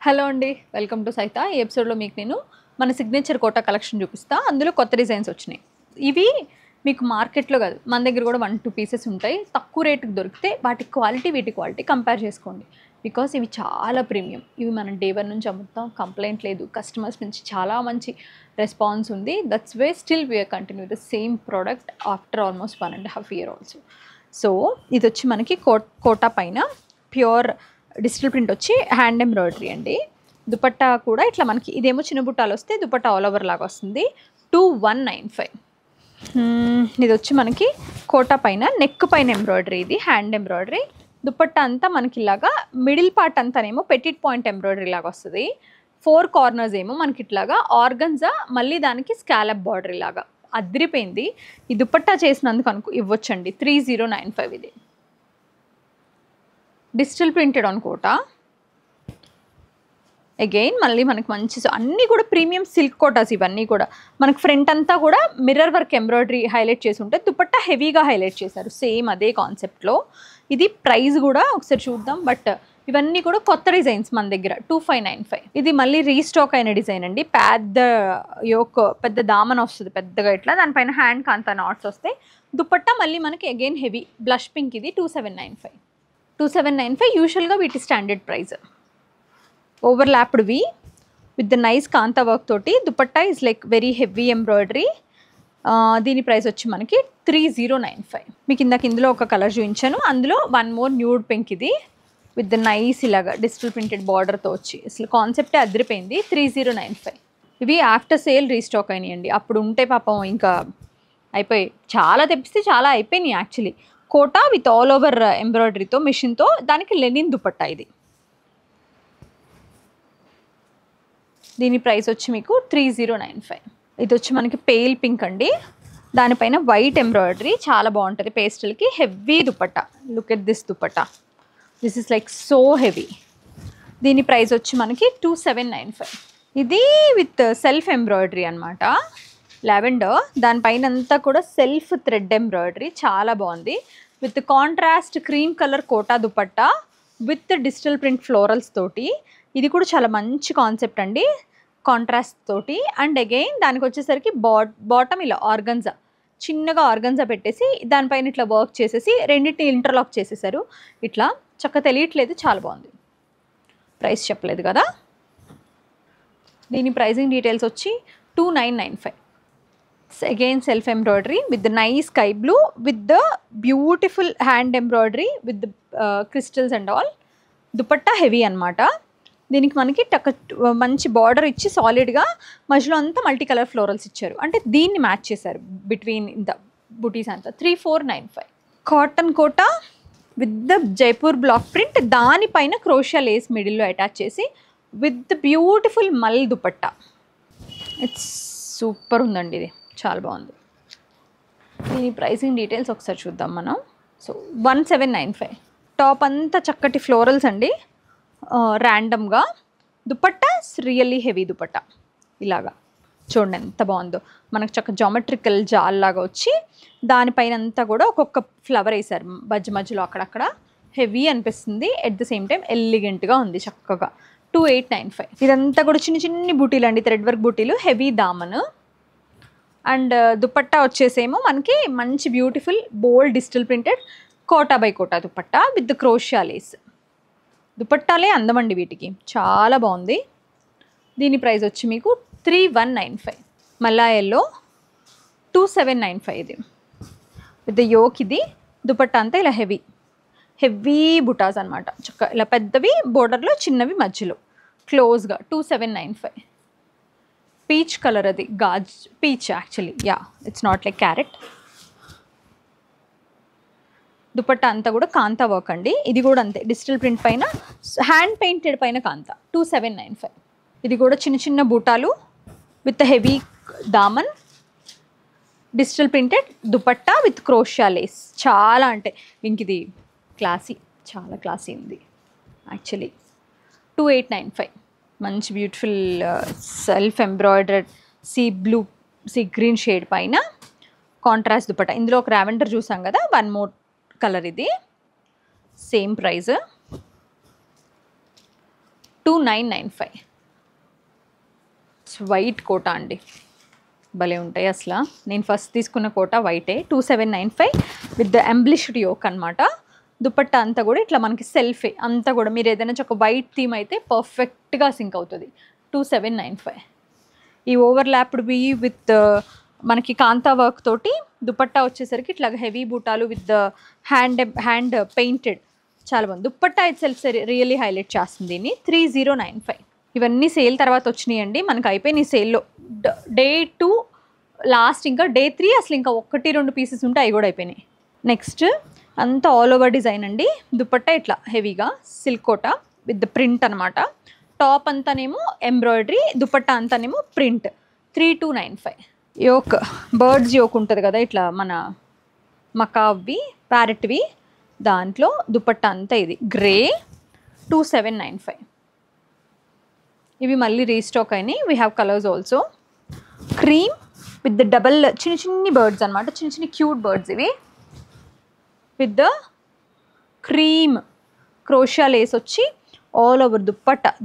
Hello అండి, welcome to Saitha. ఈ ఎపిసోడ్లో మీకు నేను మన సిగ్నేచర్ కోటా కలెక్షన్ చూపిస్తా. అందులో కొత్త డిజైన్స్ వచ్చినాయి. ఇవి మీకు మార్కెట్లో కాదు, మన దగ్గర కూడా 1-2 పీసెస్ ఉంటాయి. తక్కువ రేటుకి దొరికితే వాటి క్వాలిటీ వీటి క్వాలిటీ కంపేర్ చేసుకోండి. బికాస్ ఇవి చాలా ప్రీమియం. ఇవి మనం డే 1 నుంచి అమ్ముతాం, కంప్లైంట్ లేదు. కస్టమర్స్ నుంచి చాలా మంచి రెస్పాన్స్ ఉంది. That's way still we are continue the same product after almost 1.5 years also. So ఇది వచ్చి మనకి కోటా పైన ప్యూర్ డిజిటల్ ప్రింట్ వచ్చి హ్యాండ్ ఎంబ్రాయిడరీ అండి. దుపట్టా కూడా ఇట్లా మనకి ఇదేమో చిన్న బుట్టాలు వస్తే దుపట్టా ఆల్ ఓవర్ లాగా వస్తుంది. 2195. ఇది వచ్చి మనకి కోటా పైన నెక్ పైన ఎంబ్రాయిడరీ, ఇది హ్యాండ్ ఎంబ్రాయిడరీ. దుపట్టా అంతా మనకి ఇలాగా మిడిల్ పార్ట్ అంతానేమో పెటిట్ పాయింట్ ఎంబ్రాయిడరీ లాగా వస్తుంది. 4 కార్నర్స్ ఏమో మనకి ఇట్లాగా ఆర్గన్జా, మళ్ళీ దానికి స్కాలప్ బార్డరీ లాగా అదిరిపోయింది. ఈ దుపట్టా చేసినందుకు ఇవ్వచ్చండి 3095. ఇది డిజిటల్ ప్రింటెడ్ అనుకోట. అగైన్ మళ్ళీ మనకి మంచి అన్నీ కూడా ప్రీమియం సిల్క్ కోటాస్. ఇవన్నీ కూడా మనకి ఫ్రంట్ అంతా కూడా మిర్రర్ వర్క్ ఎంబ్రాయిడరీ హైలైట్ చేసి ఉంటే దుపట్టా హెవీగా హైలైట్ చేశారు. సేమ్ అదే కాన్సెప్ట్లో. ఇది ప్రైస్ కూడా ఒకసారి చూద్దాం. బట్ ఇవన్నీ కూడా కొత్త డిజైన్స్ మన దగ్గర 2595. ఇది మళ్ళీ రీస్టాక్ అయిన డిజైన్ అండి. పెద్ద దామన్ వస్తుంది పెద్దగా ఇట్లా, దానిపైన హ్యాండ్ కాంతా నాట్స్ వస్తాయి. దుపట్టా మళ్ళీ మనకి అగైన్ హెవీ బ్లష్ పింక్. ఇది 2795. 2795 యూజువల్గా వీటి స్టాండర్డ్ ప్రైస్. ఓవర్లాప్డ్వి with the nice kantha work తోటి dupatta is like very heavy embroidery. దీని ప్రైస్ వచ్చి మనకి 3095. మీకు ఇందులో ఒక కలర్ చూపించాను, అందులో 1 more న్యూడ్ పింక్. ఇది విత్ ద నైస్ ఇలాగా డిజిటల్ ప్రింటెడ్ బార్డర్తో వచ్చి అసలు కాన్సెప్టే అదిరిపోయింది. 3095. ఇవి ఆఫ్టర్ సేల్ రీస్టాక్ అయినాయండి. అప్పుడు ఉంటే పాపం ఇంకా అయిపోయి, చాలా తెప్పిస్తే చాలా అయిపోయినాయి actually. Kota with all over ఎంబ్రాయిడరీతో మిషన్తో, దానికి లెనిన్ దుపట్టా. ఇది దీని ప్రైస్ వచ్చి మీకు 3095. ఇది వచ్చి మనకి పేల్ పింక్ అండి, దానిపైన వైట్ ఎంబ్రాయిడరీ చాలా బాగుంటుంది. పేస్టల్కి heavy dupatta. Look at this dupatta, this is like so heavy. దీని ప్రైస్ వచ్చి మనకి 2795. ఇది విత్ సెల్ఫ్ ఎంబ్రాయిడరీ అనమాట, లావెండర్. దానిపైన అంతా కూడా సెల్ఫ్ థ్రెడ్ ఎంబ్రాయిడరీ చాలా బాగుంది. With contrast cream colour Kota dupatta with digital print florals తోటి. ఇది కూడా చాలా మంచి కాన్సెప్ట్ అండి, కాంట్రాస్ట్ తోటి. అండ్ అగైన్ దానికి వచ్చేసరికి బాటమ్ ఇలా ఆర్గన్జా, చిన్నగా ఆర్గన్జా పెట్టేసి దానిపైన ఇట్లా వర్క్ చేసేసి రెండింటిని ఇంటర్లాక్ చేసేసారు. ఇట్లా చక్కగా తెలియట్లేదు, చాలా బాగుంది. ప్రైస్ చెప్పలేదు కదా. దీని ప్రైసింగ్ డీటెయిల్స్ వచ్చి 2995. Again self embroidery with the nice sky blue with the beautiful hand embroidery with the crystals and all. Dupatta heavy అనమాట. దీనికి మనకి మంచి బార్డర్ ఇచ్చి సాలిడ్గా మధ్యలో అంతా మల్టీ కలర్ ఫ్లోరల్స్ ఇచ్చారు. అంటే దీన్ని మ్యాచ్ చేశారు బిట్వీన్ ద బుటీస్ అంతా. 3495. Cotton Kota with the Jaipur block print, దానిపైన క్రోషియా లేస్ మిడిల్లో అటాచ్ చేసి with beautiful mul dupatta. It's super ఉందండి, ఇది చాలా బాగుంది. దీని ప్రైసింగ్ డీటెయిల్స్ ఒకసారి చూద్దాం మనం. సో 1795. టాప్ అంతా చక్కటి ఫ్లోరల్స్ అండి, ర్యాండమ్గా. Dupatta really heavy dupatta. ఇలాగా చూడండి ఎంత బాగుందో. మనకు చక్క జామెట్రికల్ జాల్ లాగా వచ్చి దానిపైన అంతా కూడా ఒక్కొక్క ఫ్లవర్ వేసారు మధ్యలో అక్కడక్కడ. హెవీ అనిపిస్తుంది, ఎట్ ద సేమ్ టైం ఎలిగెంట్గా ఉంది చక్కగా. 2895. ఇదంతా కూడా చిన్న చిన్ని బూటీలు అండి, థ్రెడ్ వర్క్ బూటీలు, హెవీ దామన్. అండ్ దుపట్టా వచ్చేసేమో మనకి మంచి beautiful bold digital printed Kota by Kota dupatta with the crochet lace. దుపట్టాలే అందమండి వీటికి, చాలా బాగుంది. దీని ప్రైస్ వచ్చి మీకు 3195. మల్లాయల్లో 2795. ఇది విత్ ద యోక్. ఇది దుపట్టా అంతా ఇలా హెవీ బుటాస్ అనమాట. చక్క ఇలా పెద్దవి బోర్డర్లో, చిన్నవి మధ్యలో క్లోజ్గా. 2795. పీచ్ కలర్, అది గాజ్ peach actually. Yeah, it's not like carrot. Dupatta అంతా కూడా కాంతా వర్క్ అండి. ఇది కూడా అంతే, డిజిటల్ ప్రింట్ పైన హ్యాండ్ పెయింటెడ్ పైన కాంతా. 2795. ఇది కూడా చిన్న చిన్న బూటాలు విత్ హెవీ దామన్, digital printed dupatta with crochet lace. చాలా అంటే ఇంక ఇది క్లాసీ, చాలా క్లాసీ ఉంది యాక్చువల్లీ. 2895. మంచి beautiful self embroidered sea green shade పైన కాంట్రాస్ట్ దుపట్టా. ఇందులో ఒక రావెండర్ చూసాం కదా, 1 more కలర్. ఇది సేమ్ ప్రైస్ 2995. వైట్ కోటా అండి, భలే ఉంటాయి అసలు. నేను ఫస్ట్ తీసుకున్న కోటా వైటే. 2795 విత్ ద ఎంబ్లిష్డ్ యోక్ అనమాట. దుపట్టా అంతా కూడా ఇట్లా మనకి సెల్ఫే అంతా కూడా. మీరు ఏదైనా ఒక వైట్ థీమ్ అయితే పర్ఫెక్ట్గా సింక్ అవుతుంది. 2795. ఈ ఓవర్లాప్డ్ వి విత్ మనకి కాంతా వర్క్ తోటి దుపట్టా వచ్చేసరికి ఇట్లా హెవీ బూటాలు విత్ ద హ్యాండ్ పెయింటెడ్, చాలా బాగుంది. Dupatta itself really highlight చేస్తుంది దీన్ని. 3095. ఇవన్నీ సేల్ తర్వాత వచ్చినాయండి, మనకు అయిపోయినాయి సేల్లో. డే 2 లాస్ట్, ఇంకా డే 3 అసలు ఇంకా 1-2 పీసెస్ ఉంటే అవి కూడా అయిపోయినాయి. నెక్స్ట్ అంతా ఆల్ ఓవర్ డిజైన్ అండి. దుపట్టా ఇట్లా హెవీగా silk Kota with the print అనమాట. టాప్ అంతానేమో ఎంబ్రాయిడరీ, దుపట్టా అంతానేమో ప్రింట్. 3295. యోక్ బర్డ్స్ యోక్ ఉంటుంది కదా ఇట్లా మన మకావ్వి ప్యారెట్వి, దాంట్లో దుపట్టా అంతా ఇది గ్రే. 2795. ఇవి మళ్ళీ రీస్టాక్ అయినాయి. We have colours also. Cream with the double చిన్న చిన్ని బర్డ్స్ అనమాట, చిన్న చిన్న క్యూట్ బర్డ్స్ ఇవి. విత్ ద క్రీమ్ క్రోషియా లేస్ వచ్చి ఆల్ ఓవర్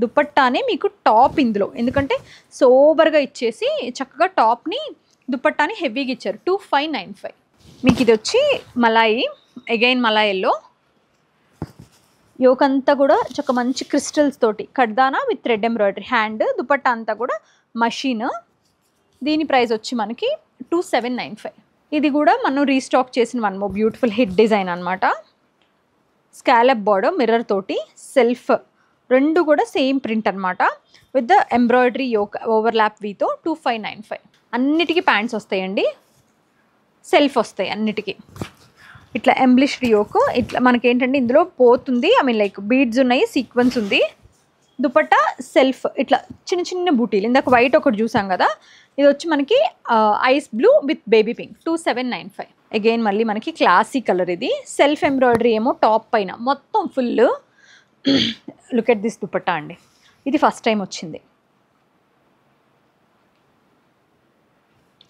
దుపట్టానే మీకు టాప్ ఇందులో, ఎందుకంటే సోబర్గా ఇచ్చేసి చక్కగా టాప్ని దుపట్టాని హెవీగా ఇచ్చారు. 2595. మీకు ఇది వచ్చి మలాయి, అగైన్ మలాయిల్లో యోక్ అంతా కూడా చక్క మంచి క్రిస్టల్స్ తోటి కడ్దానా with thread embroidery. Hand dupatta అంతా కూడా మషీన్. దీని ప్రైస్ వచ్చి మనకి 2795. ఇది కూడా మనం రీస్టాక్ చేసిన one more beautiful hit design అనమాట. స్కాలప్ బార్డర్ మిర్రర్ తోటి సెల్ఫ్, రెండు కూడా సేమ్ ప్రింట్ అనమాట with the embroidery yoke overlap వీతో. 2595. అన్నిటికీ ప్యాంట్స్ వస్తాయండి, సెల్ఫ్ వస్తాయి అన్నిటికీ. ఇట్లా ఎంబ్లిష్డ్ యోక్, ఇట్లా మనకేంటంటే ఇందులో పోతుంది, ఐ మీన్ లైక్ బీడ్స్ ఉన్నాయి, సీక్వెన్స్ ఉంది. దుపట్టా సెల్ఫ్ ఇట్లా చిన్న చిన్న బూటీలు. ఇందాక వైట్ ఒకటి చూసాం కదా, ఇది వచ్చి మనకి ice blue with baby pink. 2795. Again మళ్ళీ మనకి క్లాసీ కలర్ ఇది. సెల్ఫ్ ఎంబ్రాయిడరీ ఏమో టాప్ పైన మొత్తం full. Look at this dupatta అండి, ఇది ఫస్ట్ టైం వచ్చింది.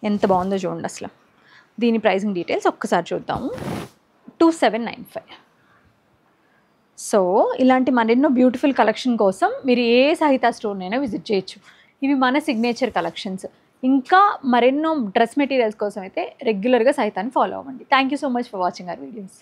ఎంత బాగుందో చూడండి అసలు. దీని ప్రైసింగ్ డీటెయిల్స్ ఒక్కసారి చూద్దాము. 2795. సో ఇలాంటి మరెన్నో బ్యూటిఫుల్ కలెక్షన్ కోసం మీరు ఏ సహితా స్టోర్నైనా విజిట్ చేయొచ్చు. ఇవి మన సిగ్నేచర్ కలెక్షన్స్. ఇంకా మరెన్నో డ్రెస్ మెటీరియల్స్ కోసం అయితే రెగ్యులర్గా సహితాన్ని ఫాలో అవ్వండి. Thank you so much for watching our videos.